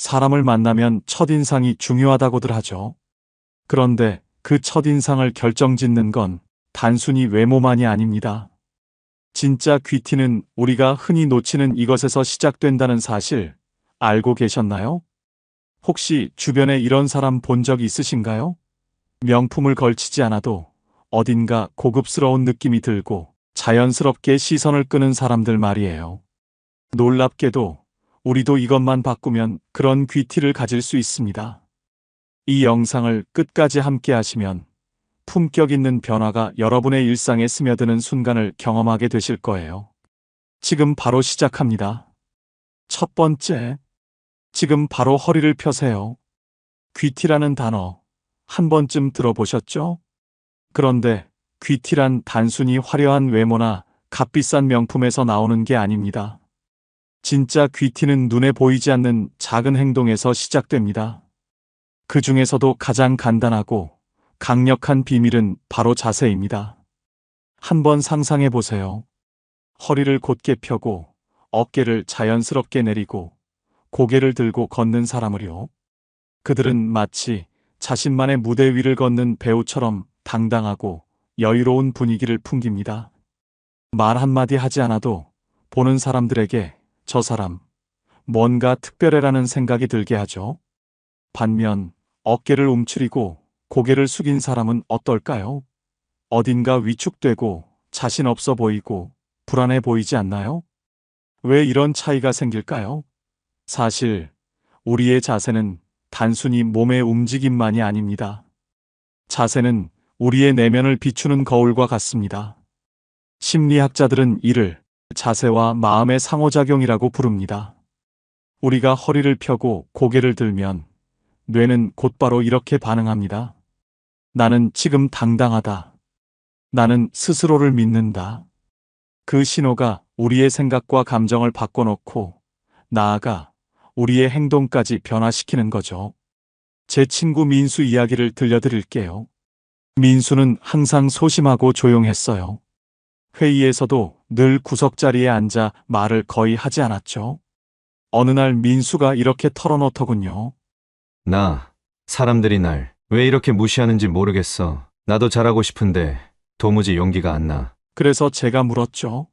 사람을 만나면 첫인상이 중요하다고들 하죠. 그런데 그 첫인상을 결정짓는 건 단순히 외모만이 아닙니다. 진짜 귀티는 우리가 흔히 놓치는 이것에서 시작된다는 사실 알고 계셨나요? 혹시 주변에 이런 사람 본 적 있으신가요? 명품을 걸치지 않아도 어딘가 고급스러운 느낌이 들고 자연스럽게 시선을 끄는 사람들 말이에요. 놀랍게도 우리도 이것만 바꾸면 그런 귀티를 가질 수 있습니다. 이 영상을 끝까지 함께 하시면 품격 있는 변화가 여러분의 일상에 스며드는 순간을 경험하게 되실 거예요. 지금 바로 시작합니다. 첫 번째, 지금 바로 허리를 펴세요. 귀티라는 단어 한 번쯤 들어보셨죠? 그런데 귀티란 단순히 화려한 외모나 값비싼 명품에서 나오는 게 아닙니다. 진짜 귀티는 눈에 보이지 않는 작은 행동에서 시작됩니다. 그 중에서도 가장 간단하고 강력한 비밀은 바로 자세입니다. 한번 상상해 보세요. 허리를 곧게 펴고 어깨를 자연스럽게 내리고 고개를 들고 걷는 사람을요. 그들은 마치 자신만의 무대 위를 걷는 배우처럼 당당하고 여유로운 분위기를 풍깁니다. 말 한마디 하지 않아도 보는 사람들에게 저 사람 뭔가 특별해라는 생각이 들게 하죠. 반면 어깨를 움츠리고 고개를 숙인 사람은 어떨까요? 어딘가 위축되고 자신 없어 보이고 불안해 보이지 않나요? 왜 이런 차이가 생길까요? 사실 우리의 자세는 단순히 몸의 움직임만이 아닙니다. 자세는 우리의 내면을 비추는 거울과 같습니다. 심리학자들은 이를 자세와 마음의 상호작용이라고 부릅니다. 우리가 허리를 펴고 고개를 들면 뇌는 곧바로 이렇게 반응합니다. 나는 지금 당당하다. 나는 스스로를 믿는다. 그 신호가 우리의 생각과 감정을 바꿔놓고 나아가 우리의 행동까지 변화시키는 거죠. 제 친구 민수 이야기를 들려드릴게요. 민수는 항상 소심하고 조용했어요. 회의에서도 늘 구석자리에 앉아 말을 거의 하지 않았죠. 어느 날 민수가 이렇게 털어놓더군요. 사람들이 날 왜 이렇게 무시하는지 모르겠어. 나도 잘하고 싶은데 도무지 용기가 안 나. 그래서 제가 물었죠.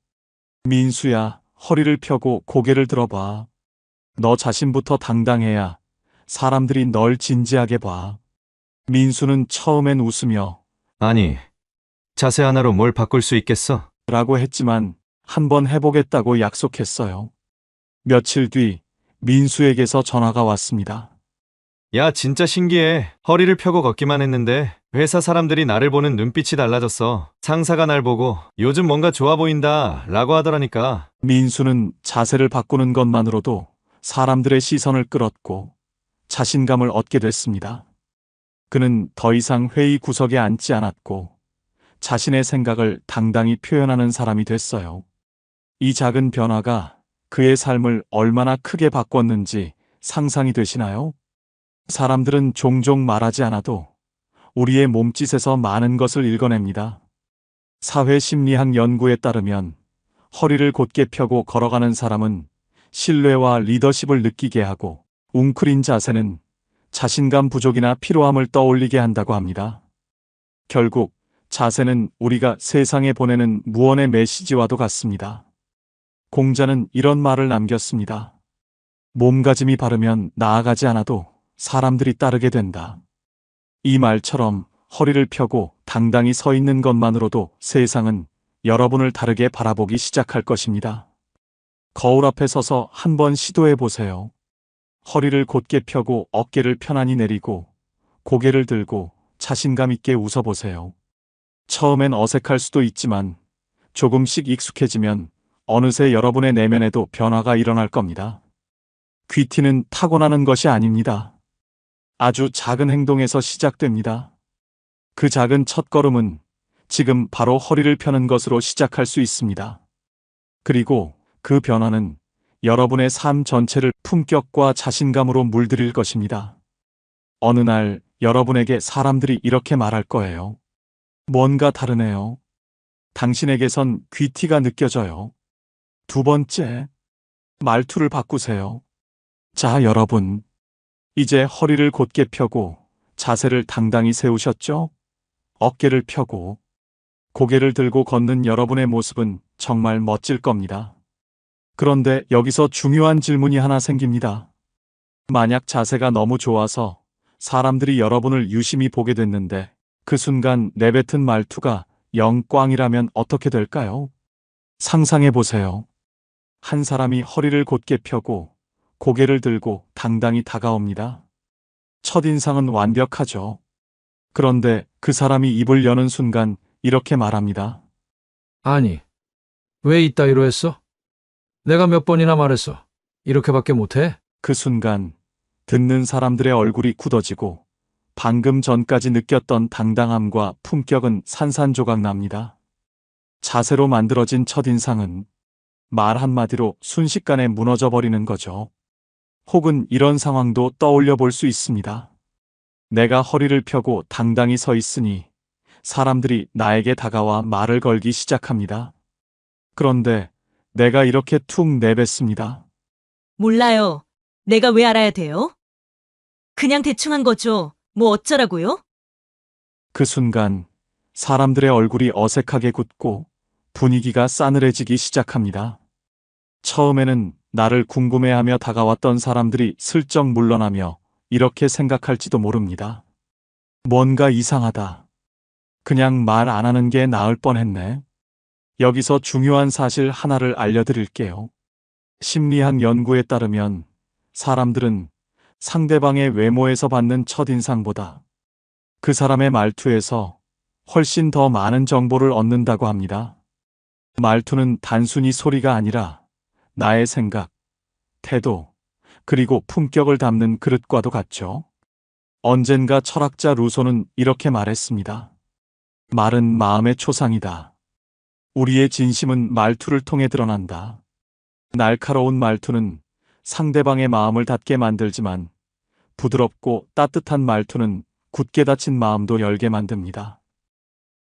민수야, 허리를 펴고 고개를 들어봐. 너 자신부터 당당해야 사람들이 널 진지하게 봐. 민수는 처음엔 웃으며 아니, 자세 하나로 뭘 바꿀 수 있겠어? 라고 했지만 한번 해보겠다고 약속했어요. 며칠 뒤 민수에게서 전화가 왔습니다. 야, 진짜 신기해. 허리를 펴고 걷기만 했는데 회사 사람들이 나를 보는 눈빛이 달라졌어. 상사가 날 보고 요즘 뭔가 좋아 보인다 라고 하더라니까. 민수는 자세를 바꾸는 것만으로도 사람들의 시선을 끌었고 자신감을 얻게 됐습니다. 그는 더 이상 회의 구석에 앉지 않았고 자신의 생각을 당당히 표현하는 사람이 됐어요. 이 작은 변화가 그의 삶을 얼마나 크게 바꿨는지 상상이 되시나요? 사람들은 종종 말하지 않아도 우리의 몸짓에서 많은 것을 읽어냅니다. 사회심리학 연구에 따르면 허리를 곧게 펴고 걸어가는 사람은 신뢰와 리더십을 느끼게 하고 웅크린 자세는 자신감 부족이나 피로함을 떠올리게 한다고 합니다. 결국 자세는 우리가 세상에 보내는 무언의 메시지와도 같습니다. 공자는 이런 말을 남겼습니다. 몸가짐이 바르면 나아가지 않아도 사람들이 따르게 된다. 이 말처럼 허리를 펴고 당당히 서 있는 것만으로도 세상은 여러분을 다르게 바라보기 시작할 것입니다. 거울 앞에 서서 한번 시도해 보세요. 허리를 곧게 펴고 어깨를 편안히 내리고 고개를 들고 자신감 있게 웃어보세요. 처음엔 어색할 수도 있지만 조금씩 익숙해지면 어느새 여러분의 내면에도 변화가 일어날 겁니다. 귀티는 타고나는 것이 아닙니다. 아주 작은 행동에서 시작됩니다. 그 작은 첫걸음은 지금 바로 허리를 펴는 것으로 시작할 수 있습니다. 그리고 그 변화는 여러분의 삶 전체를 품격과 자신감으로 물들일 것입니다. 어느 날 여러분에게 사람들이 이렇게 말할 거예요. 뭔가 다르네요. 당신에게선 귀티가 느껴져요. 두 번째, 말투를 바꾸세요. 자, 여러분, 이제 허리를 곧게 펴고 자세를 당당히 세우셨죠? 어깨를 펴고 고개를 들고 걷는 여러분의 모습은 정말 멋질 겁니다. 그런데 여기서 중요한 질문이 하나 생깁니다. 만약 자세가 너무 좋아서 사람들이 여러분을 유심히 보게 됐는데 그 순간 내뱉은 말투가 영 꽝이라면 어떻게 될까요? 상상해 보세요. 한 사람이 허리를 곧게 펴고 고개를 들고 당당히 다가옵니다. 첫인상은 완벽하죠. 그런데 그 사람이 입을 여는 순간 이렇게 말합니다. 아니, 왜 이따위로 했어? 내가 몇 번이나 말했어. 이렇게밖에 못해? 그 순간 듣는 사람들의 얼굴이 굳어지고 방금 전까지 느꼈던 당당함과 품격은 산산조각 납니다. 자세로 만들어진 첫인상은 말 한마디로 순식간에 무너져 버리는 거죠. 혹은 이런 상황도 떠올려 볼 수 있습니다. 내가 허리를 펴고 당당히 서 있으니 사람들이 나에게 다가와 말을 걸기 시작합니다. 그런데 내가 이렇게 툭 내뱉습니다. 몰라요. 내가 왜 알아야 돼요? 그냥 대충 한 거죠. 뭐 어쩌라고요? 그 순간 사람들의 얼굴이 어색하게 굳고 분위기가 싸늘해지기 시작합니다. 처음에는 나를 궁금해하며 다가왔던 사람들이 슬쩍 물러나며 이렇게 생각할지도 모릅니다. 뭔가 이상하다. 그냥 말 안 하는 게 나을 뻔했네. 여기서 중요한 사실 하나를 알려드릴게요. 심리학 연구에 따르면 사람들은 상대방의 외모에서 받는 첫인상보다 그 사람의 말투에서 훨씬 더 많은 정보를 얻는다고 합니다. 말투는 단순히 소리가 아니라 나의 생각, 태도, 그리고 품격을 담는 그릇과도 같죠. 언젠가 철학자 루소는 이렇게 말했습니다. 말은 마음의 초상이다. 우리의 진심은 말투를 통해 드러난다. 날카로운 말투는 상대방의 마음을 닫게 만들지만 부드럽고 따뜻한 말투는 굳게 닫힌 마음도 열게 만듭니다.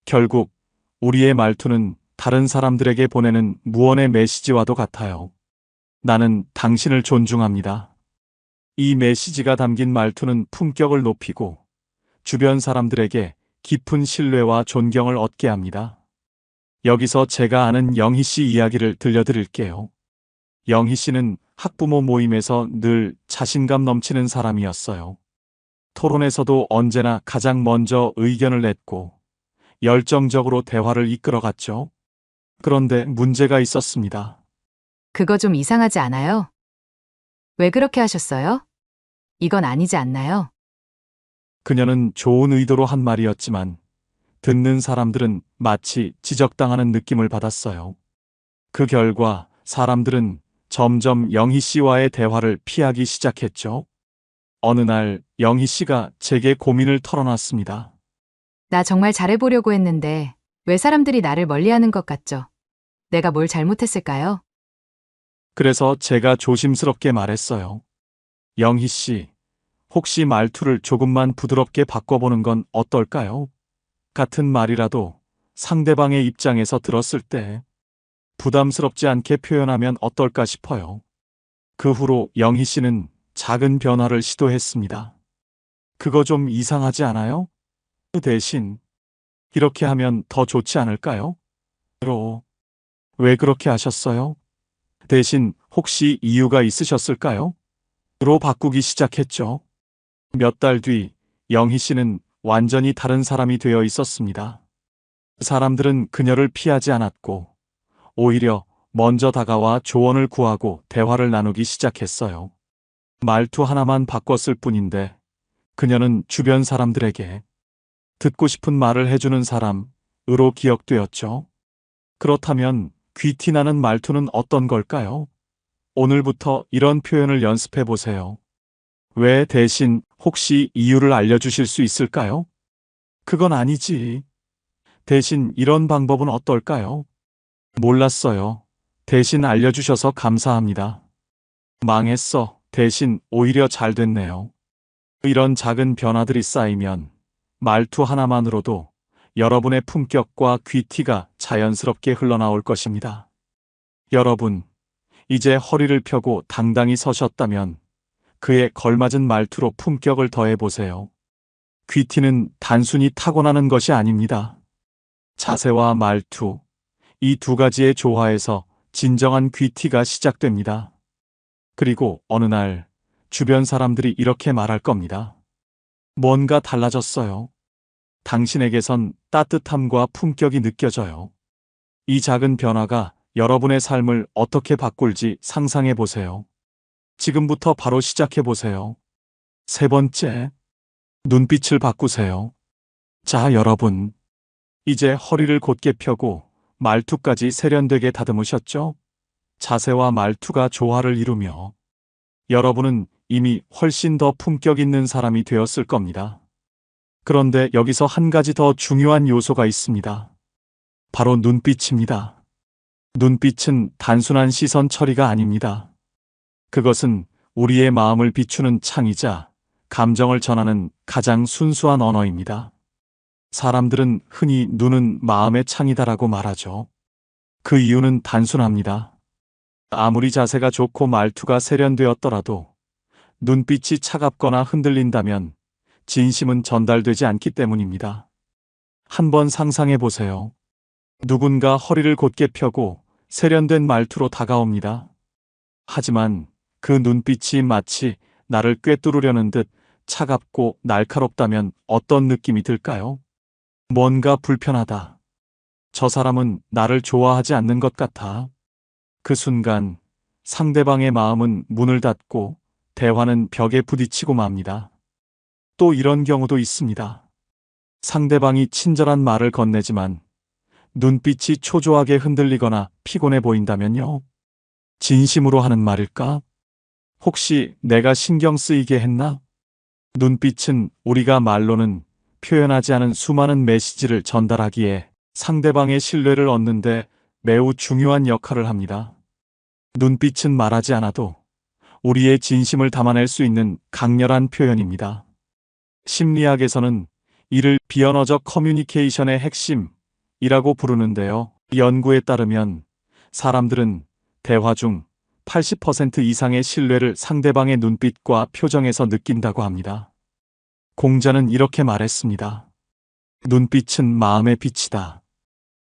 결국 우리의 말투는 다른 사람들에게 보내는 무언의 메시지와도 같아요. 나는 당신을 존중합니다. 이 메시지가 담긴 말투는 품격을 높이고 주변 사람들에게 깊은 신뢰와 존경을 얻게 합니다. 여기서 제가 아는 영희 씨 이야기를 들려드릴게요. 영희 씨는 학부모 모임에서 늘 자신감 넘치는 사람이었어요. 토론에서도 언제나 가장 먼저 의견을 냈고 열정적으로 대화를 이끌어갔죠. 그런데 문제가 있었습니다. 그거 좀 이상하지 않아요? 왜 그렇게 하셨어요? 이건 아니지 않나요? 그녀는 좋은 의도로 한 말이었지만 듣는 사람들은 마치 지적당하는 느낌을 받았어요. 그 결과 사람들은 점점 영희 씨와의 대화를 피하기 시작했죠. 어느 날 영희 씨가 제게 고민을 털어놨습니다. 나 정말 잘해보려고 했는데 왜 사람들이 나를 멀리하는 것 같죠? 내가 뭘 잘못했을까요? 그래서 제가 조심스럽게 말했어요. 영희 씨, 혹시 말투를 조금만 부드럽게 바꿔보는 건 어떨까요? 같은 말이라도 상대방의 입장에서 들었을 때 부담스럽지 않게 표현하면 어떨까 싶어요. 그 후로 영희 씨는 작은 변화를 시도했습니다. 그거 좀 이상하지 않아요? 그 대신 이렇게 하면 더 좋지 않을까요? 왜 그렇게 하셨어요? 대신 혹시 이유가 있으셨을까요? 로 바꾸기 시작했죠. 몇 달 뒤 영희 씨는 완전히 다른 사람이 되어 있었습니다. 사람들은 그녀를 피하지 않았고 오히려 먼저 다가와 조언을 구하고 대화를 나누기 시작했어요. 말투 하나만 바꿨을 뿐인데 그녀는 주변 사람들에게 듣고 싶은 말을 해주는 사람으로 기억되었죠. 그렇다면 귀티나는 말투는 어떤 걸까요? 오늘부터 이런 표현을 연습해 보세요. 왜 대신 혹시 이유를 알려주실 수 있을까요? 그건 아니지. 대신 이런 방법은 어떨까요? 몰랐어요. 대신 알려주셔서 감사합니다. 망했어. 대신 오히려 잘 됐네요. 이런 작은 변화들이 쌓이면 말투 하나만으로도 여러분의 품격과 귀티가 자연스럽게 흘러나올 것입니다. 여러분, 이제 허리를 펴고 당당히 서셨다면 그에 걸맞은 말투로 품격을 더해보세요. 귀티는 단순히 타고나는 것이 아닙니다. 자세와 말투, 이 두 가지의 조화에서 진정한 귀티가 시작됩니다. 그리고 어느 날 주변 사람들이 이렇게 말할 겁니다. 뭔가 달라졌어요. 당신에게선 따뜻함과 품격이 느껴져요. 이 작은 변화가 여러분의 삶을 어떻게 바꿀지 상상해 보세요. 지금부터 바로 시작해 보세요. 세 번째, 눈빛을 바꾸세요. 자, 여러분. 이제 허리를 곧게 펴고 말투까지 세련되게 다듬으셨죠? 자세와 말투가 조화를 이루며 여러분은 이미 훨씬 더 품격 있는 사람이 되었을 겁니다. 그런데 여기서 한 가지 더 중요한 요소가 있습니다. 바로 눈빛입니다. 눈빛은 단순한 시선 처리가 아닙니다. 그것은 우리의 마음을 비추는 창이자 감정을 전하는 가장 순수한 언어입니다. 사람들은 흔히 눈은 마음의 창이다라고 말하죠. 그 이유는 단순합니다. 아무리 자세가 좋고 말투가 세련되었더라도 눈빛이 차갑거나 흔들린다면 진심은 전달되지 않기 때문입니다. 한번 상상해 보세요. 누군가 허리를 곧게 펴고 세련된 말투로 다가옵니다. 하지만 그 눈빛이 마치 나를 꿰뚫으려는 듯 차갑고 날카롭다면 어떤 느낌이 들까요? 뭔가 불편하다. 저 사람은 나를 좋아하지 않는 것 같아. 그 순간 상대방의 마음은 문을 닫고 대화는 벽에 부딪히고 맙니다. 또 이런 경우도 있습니다. 상대방이 친절한 말을 건네지만 눈빛이 초조하게 흔들리거나 피곤해 보인다면요. 진심으로 하는 말일까? 혹시 내가 신경 쓰이게 했나? 눈빛은 우리가 말로는 표현하지 않은 수많은 메시지를 전달하기에 상대방의 신뢰를 얻는데 매우 중요한 역할을 합니다. 눈빛은 말하지 않아도 우리의 진심을 담아낼 수 있는 강렬한 표현입니다. 심리학에서는 이를 비언어적 커뮤니케이션의 핵심이라고 부르는데요. 연구에 따르면 사람들은 대화 중 80% 이상의 신뢰를 상대방의 눈빛과 표정에서 느낀다고 합니다. 공자는 이렇게 말했습니다. 눈빛은 마음의 빛이다.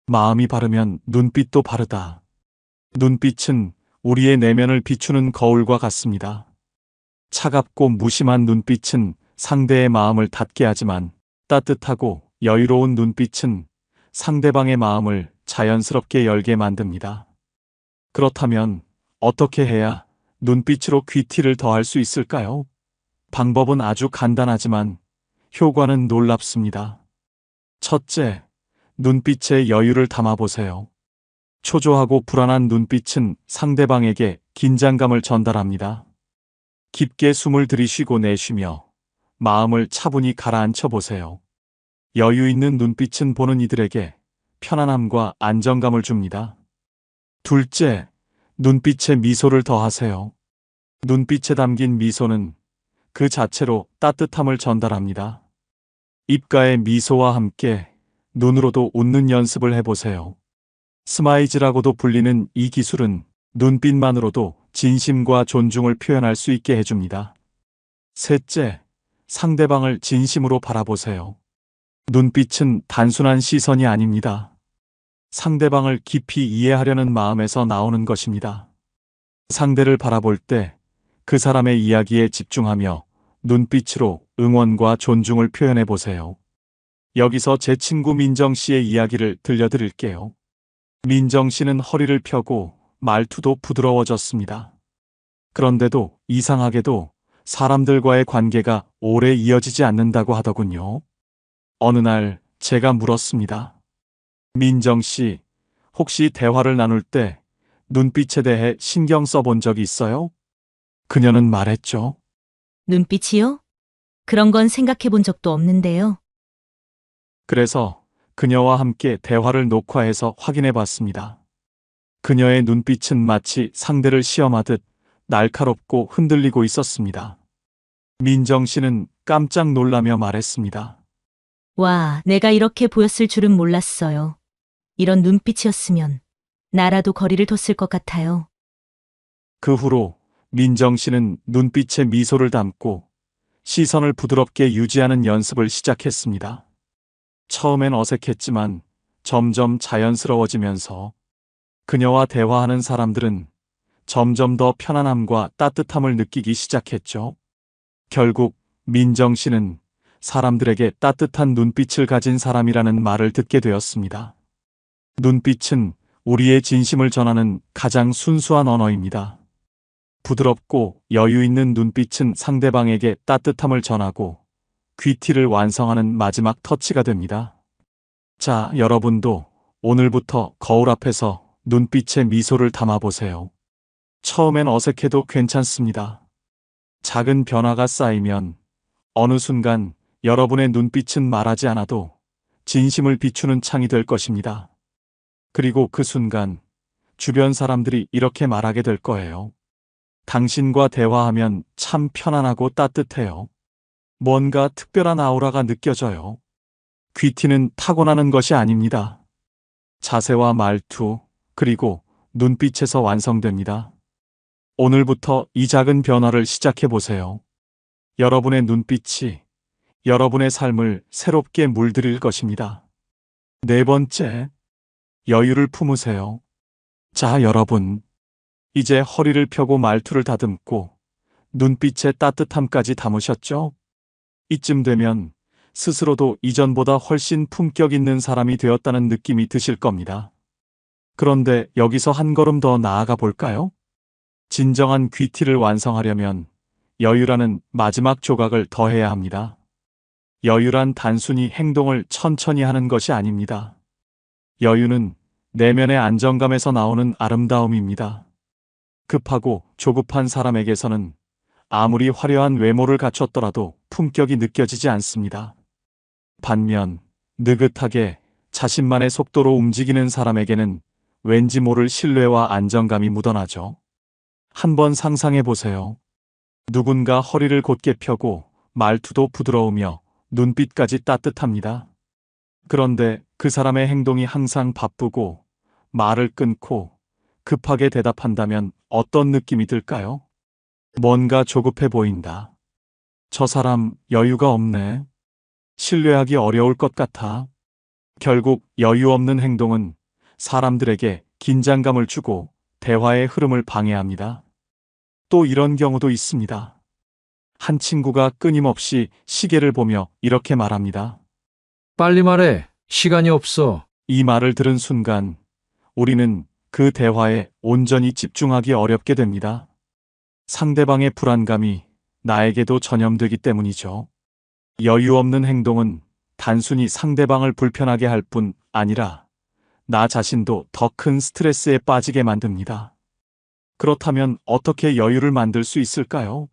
마음이 바르면 눈빛도 바르다. 눈빛은 우리의 내면을 비추는 거울과 같습니다. 차갑고 무심한 눈빛은 상대의 마음을 닫게 하지만 따뜻하고 여유로운 눈빛은 상대방의 마음을 자연스럽게 열게 만듭니다. 그렇다면 어떻게 해야 눈빛으로 귀티를 더할 수 있을까요? 방법은 아주 간단하지만 효과는 놀랍습니다. 첫째, 눈빛에 여유를 담아보세요. 초조하고 불안한 눈빛은 상대방에게 긴장감을 전달합니다. 깊게 숨을 들이쉬고 내쉬며 마음을 차분히 가라앉혀 보세요. 여유 있는 눈빛은 보는 이들에게 편안함과 안정감을 줍니다. 둘째, 눈빛에 미소를 더하세요. 눈빛에 담긴 미소는 그 자체로 따뜻함을 전달합니다. 입가의 미소와 함께 눈으로도 웃는 연습을 해보세요. 스마이즈라고도 불리는 이 기술은 눈빛만으로도 진심과 존중을 표현할 수 있게 해줍니다. 셋째, 상대방을 진심으로 바라보세요. 눈빛은 단순한 시선이 아닙니다. 상대방을 깊이 이해하려는 마음에서 나오는 것입니다. 상대를 바라볼 때 그 사람의 이야기에 집중하며 눈빛으로 응원과 존중을 표현해 보세요. 여기서 제 친구 민정 씨의 이야기를 들려드릴게요. 민정 씨는 허리를 펴고 말투도 부드러워졌습니다. 그런데도 이상하게도 사람들과의 관계가 오래 이어지지 않는다고 하더군요. 어느 날 제가 물었습니다. 민정 씨, 혹시 대화를 나눌 때 눈빛에 대해 신경 써본 적이 있어요? 그녀는 말했죠. 눈빛이요? 그런 건 생각해 본 적도 없는데요. 그래서 그녀와 함께 대화를 녹화해서 확인해 봤습니다. 그녀의 눈빛은 마치 상대를 시험하듯 날카롭고 흔들리고 있었습니다. 민정 씨는 깜짝 놀라며 말했습니다. 와, 내가 이렇게 보였을 줄은 몰랐어요. 이런 눈빛이었으면 나라도 거리를 뒀을 것 같아요. 그 후로 민정 씨는 눈빛에 미소를 담고 시선을 부드럽게 유지하는 연습을 시작했습니다. 처음엔 어색했지만 점점 자연스러워지면서 그녀와 대화하는 사람들은 점점 더 편안함과 따뜻함을 느끼기 시작했죠. 결국 민정 씨는 사람들에게 따뜻한 눈빛을 가진 사람이라는 말을 듣게 되었습니다. 눈빛은 우리의 진심을 전하는 가장 순수한 언어입니다. 부드럽고 여유 있는 눈빛은 상대방에게 따뜻함을 전하고 귀티를 완성하는 마지막 터치가 됩니다. 자, 여러분도 오늘부터 거울 앞에서 눈빛에 미소를 담아보세요. 처음엔 어색해도 괜찮습니다. 작은 변화가 쌓이면 어느 순간 여러분의 눈빛은 말하지 않아도 진심을 비추는 창이 될 것입니다. 그리고 그 순간 주변 사람들이 이렇게 말하게 될 거예요. 당신과 대화하면 참 편안하고 따뜻해요. 뭔가 특별한 아우라가 느껴져요. 귀티는 타고나는 것이 아닙니다. 자세와 말투, 그리고 눈빛에서 완성됩니다. 오늘부터 이 작은 변화를 시작해 보세요. 여러분의 눈빛이 여러분의 삶을 새롭게 물들일 것입니다. 네 번째, 여유를 품으세요. 자, 여러분. 이제 허리를 펴고 말투를 다듬고 눈빛의 따뜻함까지 담으셨죠? 이쯤 되면 스스로도 이전보다 훨씬 품격 있는 사람이 되었다는 느낌이 드실 겁니다. 그런데 여기서 한 걸음 더 나아가 볼까요? 진정한 귀티를 완성하려면 여유라는 마지막 조각을 더해야 합니다. 여유란 단순히 행동을 천천히 하는 것이 아닙니다. 여유는 내면의 안정감에서 나오는 아름다움입니다. 급하고 조급한 사람에게서는 아무리 화려한 외모를 갖췄더라도 품격이 느껴지지 않습니다. 반면 느긋하게 자신만의 속도로 움직이는 사람에게는 왠지 모를 신뢰와 안정감이 묻어나죠. 한번 상상해 보세요. 누군가 허리를 곧게 펴고 말투도 부드러우며 눈빛까지 따뜻합니다. 그런데 그 사람의 행동이 항상 바쁘고 말을 끊고 급하게 대답한다면 어떤 느낌이 들까요? 뭔가 조급해 보인다. 저 사람 여유가 없네. 신뢰하기 어려울 것 같아. 결국 여유 없는 행동은 사람들에게 긴장감을 주고 대화의 흐름을 방해합니다. 또 이런 경우도 있습니다. 한 친구가 끊임없이 시계를 보며 이렇게 말합니다. 빨리 말해. 시간이 없어. 이 말을 들은 순간 우리는 그 대화에 온전히 집중하기 어렵게 됩니다. 상대방의 불안감이 나에게도 전염되기 때문이죠. 여유 없는 행동은 단순히 상대방을 불편하게 할 뿐 아니라 나 자신도 더 큰 스트레스에 빠지게 만듭니다. 그렇다면 어떻게 여유를 만들 수 있을까요?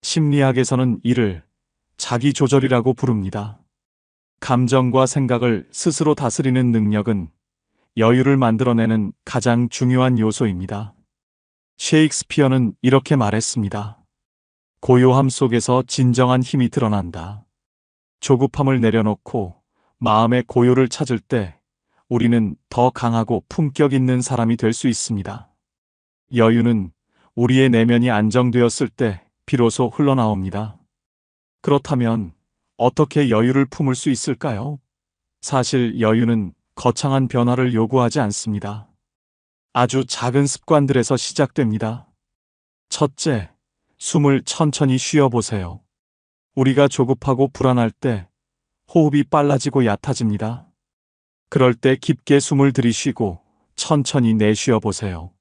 심리학에서는 이를 자기 조절이라고 부릅니다. 감정과 생각을 스스로 다스리는 능력은 여유를 만들어내는 가장 중요한 요소입니다. 셰익스피어는 이렇게 말했습니다. 고요함 속에서 진정한 힘이 드러난다. 조급함을 내려놓고 마음의 고요를 찾을 때 우리는 더 강하고 품격 있는 사람이 될 수 있습니다. 여유는 우리의 내면이 안정되었을 때 비로소 흘러나옵니다. 그렇다면 어떻게 여유를 품을 수 있을까요? 사실 여유는 거창한 변화를 요구하지 않습니다. 아주 작은 습관들에서 시작됩니다. 첫째, 숨을 천천히 쉬어보세요. 우리가 조급하고 불안할 때 호흡이 빨라지고 얕아집니다. 그럴 때 깊게 숨을 들이쉬고 천천히 내쉬어 보세요.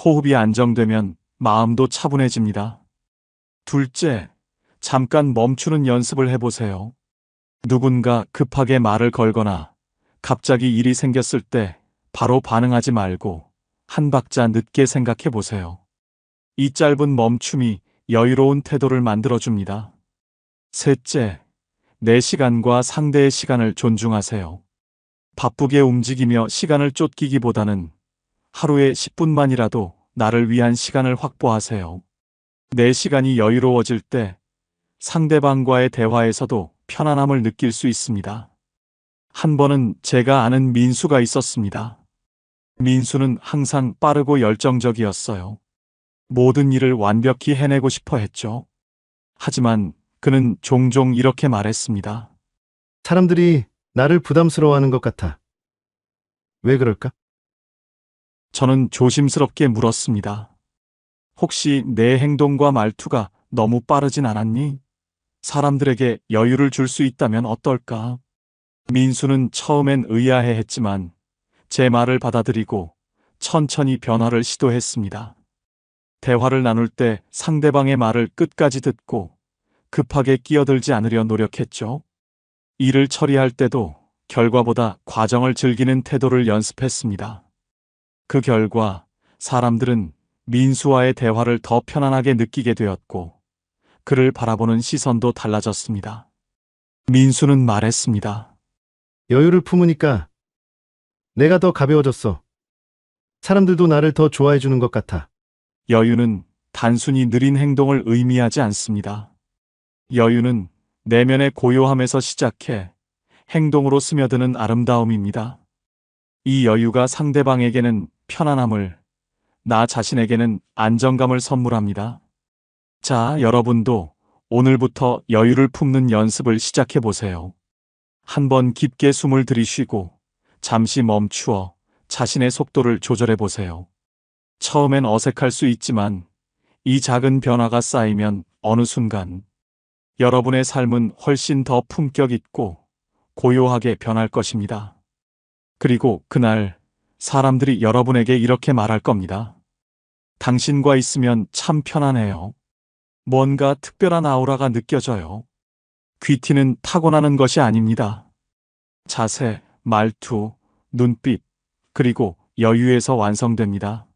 호흡이 안정되면 마음도 차분해집니다. 둘째, 잠깐 멈추는 연습을 해보세요. 누군가 급하게 말을 걸거나 갑자기 일이 생겼을 때 바로 반응하지 말고 한 박자 늦게 생각해 보세요. 이 짧은 멈춤이 여유로운 태도를 만들어줍니다. 셋째, 내 시간과 상대의 시간을 존중하세요. 바쁘게 움직이며 시간을 쫓기기보다는 하루에 10분만이라도 나를 위한 시간을 확보하세요. 내 시간이 여유로워질 때 상대방과의 대화에서도 편안함을 느낄 수 있습니다. 한 번은 제가 아는 민수가 있었습니다. 민수는 항상 빠르고 열정적이었어요. 모든 일을 완벽히 해내고 싶어 했죠. 하지만 그는 종종 이렇게 말했습니다. 사람들이 나를 부담스러워하는 것 같아. 왜 그럴까? 저는 조심스럽게 물었습니다. 혹시 내 행동과 말투가 너무 빠르진 않았니? 사람들에게 여유를 줄 수 있다면 어떨까? 민수는 처음엔 의아해 했지만 제 말을 받아들이고 천천히 변화를 시도했습니다. 대화를 나눌 때 상대방의 말을 끝까지 듣고 급하게 끼어들지 않으려 노력했죠. 일을 처리할 때도 결과보다 과정을 즐기는 태도를 연습했습니다. 그 결과 사람들은 민수와의 대화를 더 편안하게 느끼게 되었고 그를 바라보는 시선도 달라졌습니다. 민수는 말했습니다. 여유를 품으니까 내가 더 가벼워졌어. 사람들도 나를 더 좋아해 주는 것 같아. 여유는 단순히 느린 행동을 의미하지 않습니다. 여유는 내면의 고요함에서 시작해 행동으로 스며드는 아름다움입니다. 이 여유가 상대방에게는 편안함을, 나 자신에게는 안정감을 선물합니다. 자, 여러분도 오늘부터 여유를 품는 연습을 시작해 보세요. 한번 깊게 숨을 들이쉬고 잠시 멈추어 자신의 속도를 조절해 보세요. 처음엔 어색할 수 있지만 이 작은 변화가 쌓이면 어느 순간 여러분의 삶은 훨씬 더 품격 있고 고요하게 변할 것입니다. 그리고 그날 사람들이 여러분에게 이렇게 말할 겁니다. 당신과 있으면 참 편안해요. 뭔가 특별한 아우라가 느껴져요. 귀티는 타고나는 것이 아닙니다. 자세, 말투, 눈빛, 그리고 여유에서 완성됩니다.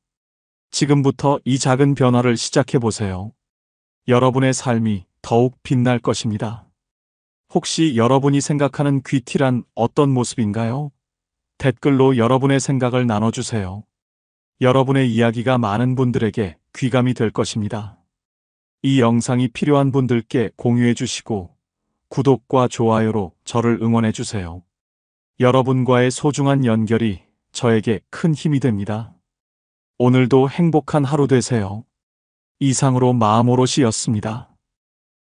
지금부터 이 작은 변화를 시작해 보세요. 여러분의 삶이 더욱 빛날 것입니다. 혹시 여러분이 생각하는 귀티란 어떤 모습인가요? 댓글로 여러분의 생각을 나눠주세요. 여러분의 이야기가 많은 분들에게 귀감이 될 것입니다. 이 영상이 필요한 분들께 공유해 주시고 구독과 좋아요로 저를 응원해 주세요. 여러분과의 소중한 연결이 저에게 큰 힘이 됩니다. 오늘도 행복한 하루 되세요. 이상으로 마음오롯이었습니다.